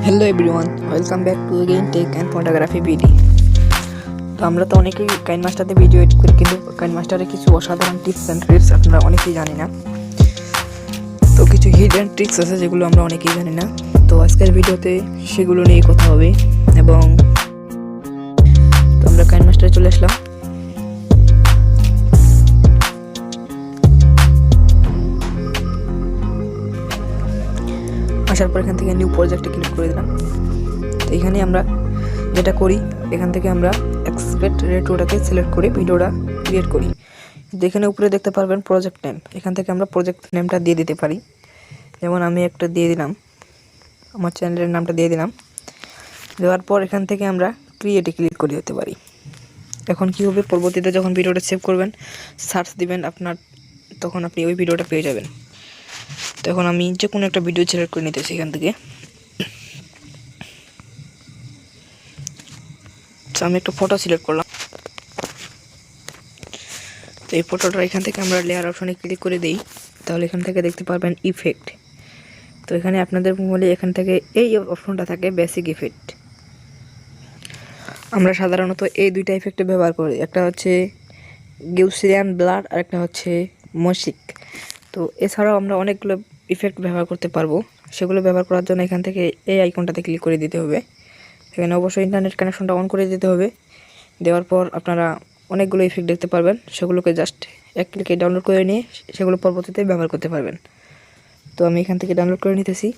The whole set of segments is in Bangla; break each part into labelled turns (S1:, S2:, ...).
S1: Hello everyone, welcome back to again Tech and Photography video. তো আমরা তো অনেকেই KineMaster ভিডিও এডিট করি, কিন্তু KineMaster কিছু অসাধারণ টিপস এন্ড ট্রিক্স আপনারা অনেকেই জানি না। তো কিছু হিডেন ট্রিক্স আছে যেগুলো আমরা অনেকেই জানি না। তো আজকের ভিডিওতে সেগুলো নিয়ে কথা হবে। এবং তো আমরা KineMaster চলে আসলাম। আসার পর এখান থেকে নিউ প্রজেক্টে ক্লিক করে দিলাম। তো এখানে আমরা যেটা করি, এখান থেকে আমরা এক্সপেক্ট রেট্রোটাকে সিলেক্ট করে ভিডিওটা ক্রিয়েট করি। যেখানে উপরে দেখতে পারবেন প্রজেক্ট নেম, এখান থেকে আমরা প্রজেক্ট নেমটা দিয়ে দিতে পারি। যেমন আমি একটা দিয়ে দিলাম, আমার চ্যানেলের নামটা দিয়ে দিলাম। দেওয়ার পর এখান থেকে আমরা ক্রিয়েটে ক্লিক করে দিতে পারি। এখন কি হবে, পরবর্তীতে যখন ভিডিওটা সেভ করবেন, সার্চ দিবেন আপনার, তখন আপনি ওই ভিডিওটা পেয়ে যাবেন। তো এখন আমি যে কোনো একটা ভিডিও সিলেক্ট করে নিতেছি এখান থেকে। আমি একটা ফটো সিলেক্ট করলাম। তো এই ফটোটা এখান থেকে আমরা লেয়ার অপশনে ক্লিক করে দিই, তাহলে এখান থেকে দেখতে পারবেন ইফেক্ট। তো এখানে আপনাদের মোবাইলে এখান থেকে এই অপশনটা থাকে বেসিক ইফেক্ট। আমরা সাধারণত এই দুইটা ইফেক্টে ব্যবহার করি, একটা হচ্ছে গিউসিয়ান ব্লার আর একটা হচ্ছে মশিক। তো এছাড়াও আমরা অনেকগুলো ইফেক্ট ব্যবহার করতে পারবো। সেগুলো ব্যবহার করার জন্য এখান থেকে এই আইকনটাতে ক্লিক করে দিতে হবে। এখানে অবশ্যই ইন্টারনেট কানেকশনটা অন করে দিতে হবে। দেওয়ার পর আপনারা অনেকগুলো ইফেক্ট দেখতে পারবেন, সেগুলোকে জাস্ট এক ক্লিকে ডাউনলোড করে নিয়ে সেগুলো পরবর্তীতে ব্যবহার করতে পারবেন। তো আমি এখান থেকে ডাউনলোড করে নিতেছি।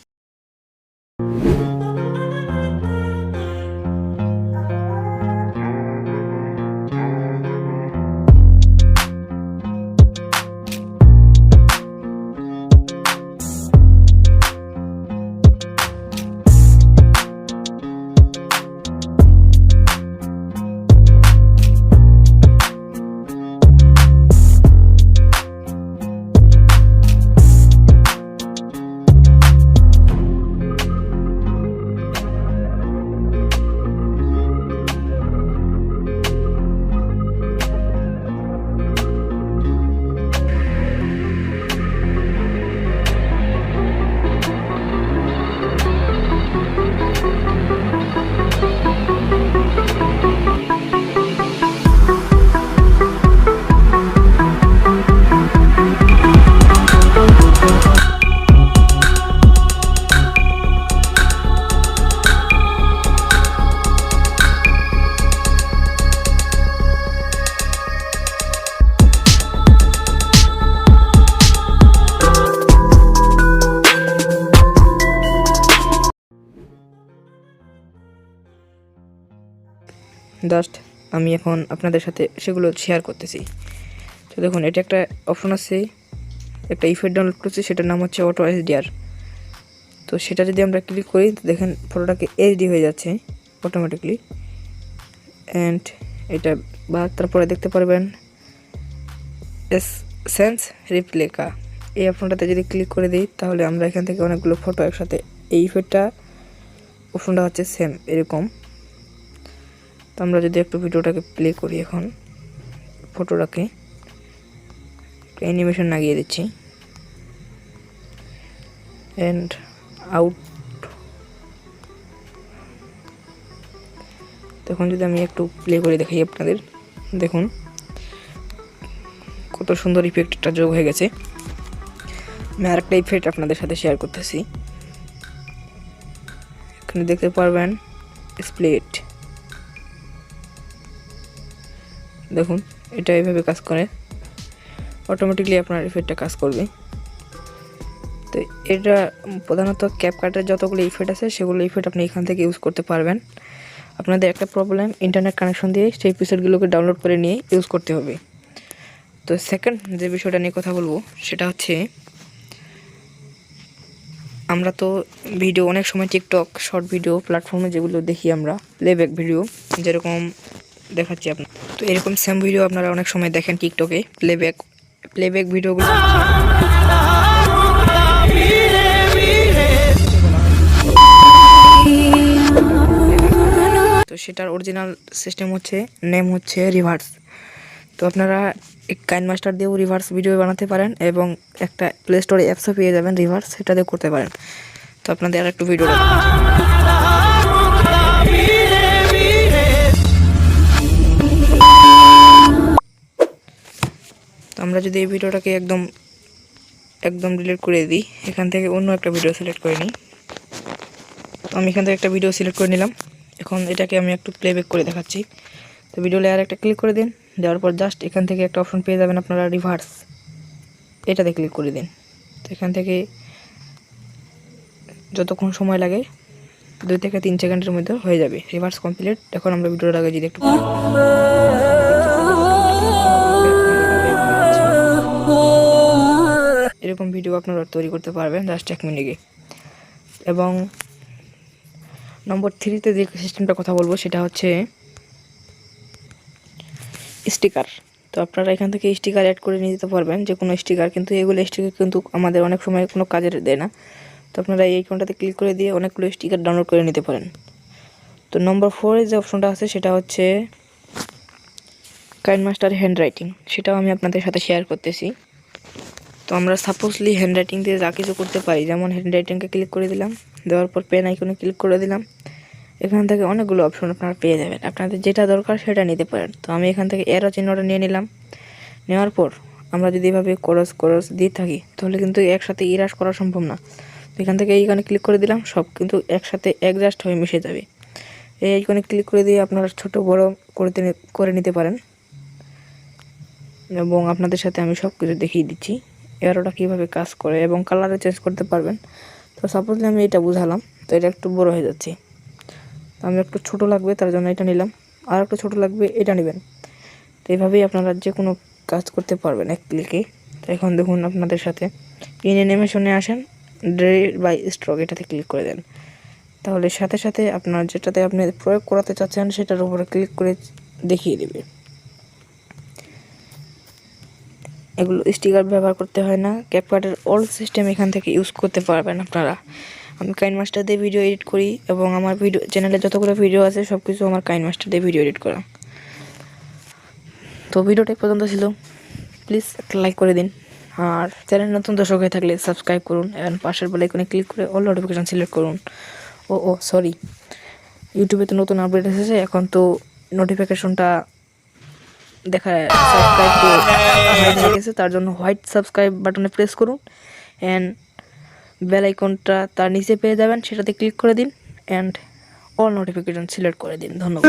S1: জাস্ট আমি এখন আপনাদের সাথে সেগুলো শেয়ার করতেছি। তো দেখুন, এটা একটা অপশন আছে, একটা ইফেক্ট ডাউনলোড করছি, সেটার নাম হচ্ছে অটো HDR। তো সেটা যদি আমরা ক্লিক করি, দেখেন ফটোটাকে HD হয়ে যাচ্ছে অটোমেটিকলি। অ্যান্ড এটা বা তারপরে দেখতে পারবেন সেন্স রিপ্লেকা, এই অপশনটাতে যদি ক্লিক করে দিই, তাহলে আমরা এখান থেকে অনেকগুলো ফটো একসাথে, এই ইফেক্টটা অপশনটা হচ্ছে সেম এরকম। তো আমরা যদি একটু ভিডিওটাকে প্লে করি, এখন ফটোটাকে অ্যানিমেশন লাগিয়ে দিচ্ছি অ্যান্ড আউট। তখন যদি আমি একটু প্লে করে দেখাই আপনাদের, দেখুন কত সুন্দর ইফেক্টটা যোগ হয়ে গেছে। আমি আরেকটা ইফেক্ট আপনাদের সাথে শেয়ার করতেছি। এখানে দেখতে পারবেন স্প্লিট, দেখুন এটা এইভাবে কাজ করে, অটোমেটিকলি আপনার ইফেক্টটা কাজ করবে। তো এটা প্রধানত ক্যাপকাটের যতগুলো ইফেক্ট আছে, সেগুলো ইফেক্ট আপনি এখান থেকে ইউজ করতে পারবেন। আপনাদের একটা প্রবলেম, ইন্টারনেট কানেকশন দিয়ে সেই পিকচারগুলোকে ডাউনলোড করে নিয়ে ইউজ করতে হবে। তো সেকেন্ড যে বিষয়টা নিয়ে কথা বলবো, সেটা হচ্ছে আমরা তো ভিডিও অনেক সময় টিকটক শর্ট ভিডিও প্ল্যাটফর্মে যেগুলো দেখি আমরা, প্লেব্যাক ভিডিও যেরকম দেখাচ্ছি আপনার, তো এরকম সেম ভিডিও আপনারা অনেক সময় দেখেন টিকটকে, প্লেব্যাক ভিডিওগুলো। তো সেটার অরিজিনাল সিস্টেম হচ্ছে, নেম হচ্ছে রিভার্স। তো আপনারা KineMaster দিয়েও রিভার্স ভিডিও বানাতে পারেন, এবং একটা প্লে স্টোরে অ্যাপসও পেয়ে যাবেন রিভার্স, সেটা দিয়ে করতে পারেন। তো আপনাদের আর একটু ভিডিও তো আমরা যদি এই ভিডিওটাকে একদম ডিলিট করে দিই, এখান থেকে অন্য একটা ভিডিও সিলেক্ট করে নিই। তো আমি এখান থেকে একটা ভিডিও সিলেক্ট করে নিলাম। এখন এটাকে আমি একটু প্লেব্যাক করে দেখাচ্ছি। তো ভিডিও লেয়ার একটা ক্লিক করে দিন, দেওয়ার পর জাস্ট এখান থেকে একটা অপশন পেয়ে যাবেন আপনারা, রিভার্স, এটাতে ক্লিক করে দিন। তো এখান থেকে যতক্ষণ সময় লাগে 2 থেকে 3 সেকেন্ডের মধ্যে হয়ে যাবে রিভার্স কমপ্লিট। এখন আমরা ভিডিওটাকে যদি একটু এরকম ভিডিও আপনারা তৈরি করতে পারবেন জাস্ট 1 মিনিটে। এবং নম্বর 3তে যে সিস্টেমটা কথা বলবো সেটা হচ্ছে স্টিকার। তো আপনারা এখান থেকে স্টিকার অ্যাড করে নিয়ে যেতে পারবেন, যে কোনো স্টিকার, কিন্তু এগুলো স্টিকার কিন্তু আমাদের অনেক সময় কোনো কাজের দেয় না। তো আপনারা এই আইকনটাতে ক্লিক করে দিয়ে অনেকগুলো স্টিকার ডাউনলোড করে নিতে পারেন। তো নম্বর 4 যে অপশনটা আছে সেটা হচ্ছে KineMaster হ্যান্ড রাইটিং, সেটাও আমি আপনাদের সাথে শেয়ার করতেছি। তো আমরা সাপোজলি হ্যান্ড রাইটিং দিয়ে যা কিছু করতে পারি, যেমন হ্যান্ড রাইটিংকে ক্লিক করে দিলাম, দেওয়ার পর পেন আইকনে ক্লিক করে দিলাম। এখান থেকে অনেকগুলো অপশন আপনারা পেয়ে যাবেন, আপনাদের যেটা দরকার সেটা নিতে পারেন। তো আমি এখান থেকে এরো চিহ্নটা নিয়ে নিলাম। নেওয়ার পর আমরা যদি এভাবে ক্রস দিয়ে থাকি তাহলে কিন্তু একসাথে ইরাস করা সম্ভব না। তো এখান থেকে এইখানে ক্লিক করে দিলাম, সব কিন্তু একসাথে অ্যাডজাস্ট হয়ে মিশে যাবে। এই আইকনে ক্লিক করে দিয়ে আপনারা ছোট বড় করে নিতে পারেন, এবং আপনাদের সাথে আমি সব কিছু দেখিয়ে দিচ্ছি এরোটা কীভাবে কাজ করে, এবং কালারও চেঞ্জ করতে পারবেন। তো সাপোজলি আমি এটা বুঝালাম, তো এটা একটু বড় হয়ে যাচ্ছে, তো আমি একটু ছোট লাগবে তার জন্য এটা নিলাম, আর একটু ছোট লাগবে এটা নেবেন। তো এইভাবেই আপনারা যে কোনো কাজ করতে পারবেন এক ক্লিকে। তো এখন দেখুন আপনাদের সাথে ইন অ্যানিমেশনে আসেন, ড্রেড বাই স্ট্রোক, এটাতে ক্লিক করে দেন, তাহলে সাথে সাথে আপনার যেটাতে আপনি প্রয়োগ করাতে চাচ্ছেন সেটার উপরে ক্লিক করে দেখিয়ে দেবে। এগুলো স্টিকার ব্যবহার করতে হয় না, ক্যাপকাটের অল সিস্টেম এখান থেকে ইউজ করতে পারবেন আপনারা। আমি KineMaster দিয়ে ভিডিও এডিট করি, এবং আমার ভিডিও চ্যানেলে যতগুলো ভিডিও আছে সব কিছু আমার KineMaster দিয়ে ভিডিও এডিট করা। তো ভিডিওটা পর্যন্ত ছিল, প্লিজ একটা লাইক করে দিন, আর চ্যানেল নতুন দর্শক হয়ে থাকলে সাবস্ক্রাইব করুন, এবং পাশের বেল আইকনে ক্লিক করে অল নোটিফিকেশন সিলেক্ট করুন। সরি, ইউটিউবে তো নতুন আপডেট এসেছে, এখন তো নোটিফিকেশনটা দেখায় সাবস্ক্রাইব হয়ে গেছে, তার জন্য হোয়াইট সাবস্ক্রাইব বাটনে প্রেস করুন, অ্যান্ড বেল আইকনটা তার নিচে পেয়ে যাবেন, সেটাতে ক্লিক করে দিন, অ্যান্ড অল নোটিফিকেশন সিলেক্ট করে দিন। ধন্যবাদ।